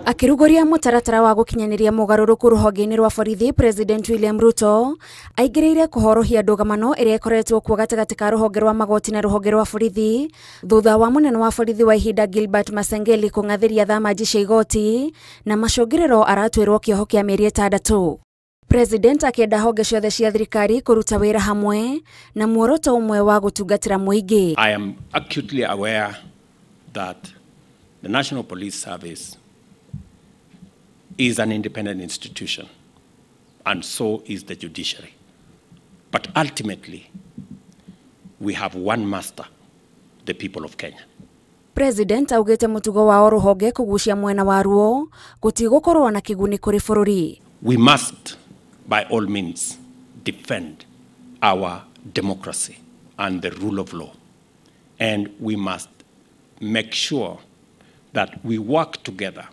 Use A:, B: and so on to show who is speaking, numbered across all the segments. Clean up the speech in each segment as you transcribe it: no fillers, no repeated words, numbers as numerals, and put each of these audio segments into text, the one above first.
A: Akirugoria mutaratara wa gukinyaniria mugaruruku ruhonge-ini rwa borithi, President William Ruto aingĩrĩire kuhorohia ndũgamano ĩrĩa ĩkoretwo kuo gatagatĩ ka ruhonge rwa magoti na ruhonge rwa borithi thutha wa munene wa borithi wa ihinda Gilbert Masengeli kung'athiria thamaji cia igoti na macũngĩrĩro aratwĩrwo kĩoho kĩa mĩeri 6. President akĩenda honge ciothe cia thirikari kũruta wĩra hamwe na muoroto ũmwe wa gũtungatĩra mũingĩ.
B: I am acutely aware that the National Police Service is an independent institution, and so is the judiciary. But ultimately, we have one master, the people of Kenya.
A: President augĩte mũtugo wa ruhonge kũgucia mwena wa ruo gũtigũkorwo na kĩguni kũrĩ bũrũri.
B: We must, by all means, defend our democracy and the rule of law. And we must make sure that we work together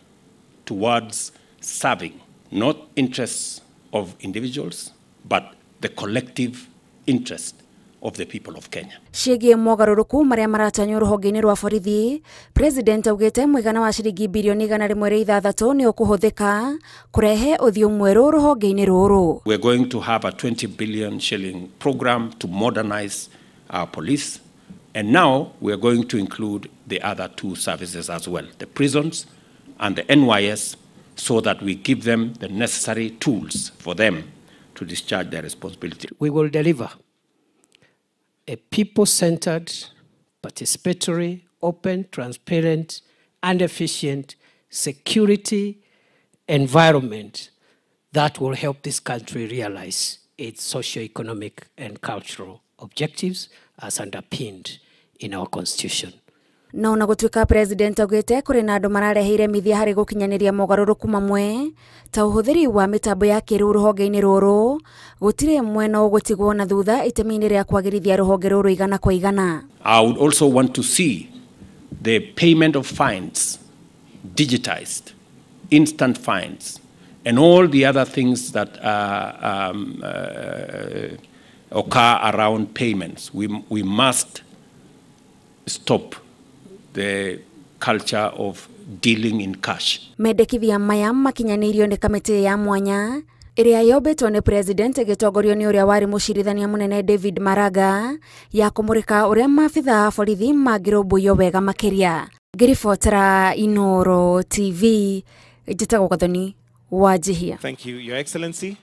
B: towards serving not interests of individuals, but the collective interest of the people of Kenya.
A: Ciĩgiĩ mogarũrũku marĩa maratanywo ruhonge-ini rwa borithi, President augĩte mũigana wa ciringi bilioni 106 nĩ ũkũhũthĩka kũrehe ũthiũ mwerũ ruhonge-ini rũrũ.
B: We're going to have a 20 billion shilling program to modernize our police, and now we're going to include the other two services as well, the prisons and the NYS, so that we give them the necessary tools for them to discharge their responsibility.
C: We will deliver a people-centered, participatory, open, transparent, and efficient security environment that will help this country realize its socio-economic and cultural objectives as underpinned in our constitution.
A: No na gũtuĩka President augĩte kũrĩ na andũ marareheire mithia harĩ gũkinyanĩria mogarũrũku mamwe ta ũhũthĩri wa mĩtambo ya kĩrĩu ruhonge-inĩ rũrũ, gũtirĩ mwena ũgũtigwo na thutha itemi-inĩ rĩa kwagĩrithia ruhonge rũrũ igana kwa igana.
B: I would also want to see the payment of fines digitized, instant fines, and all the other things that occur around payments. We must stop the culture of dealing in cash.
A: Mendekithia maya makinyanĩirio nĩ kamĩtĩ ya mwanya ĩrĩa yombĩtwo nĩ President ĩgĩtongorio nĩ ũrĩa warĩ mũcirithania mũnene David Maraga ya kũmũrĩka ũrĩa maabitha a borithi mangĩrũmbũiyo wega makĩria. Ngĩribotera Inooro TV, njĩtagwo Gathoni Wanjihia.
D: Thank you, Your Excellency.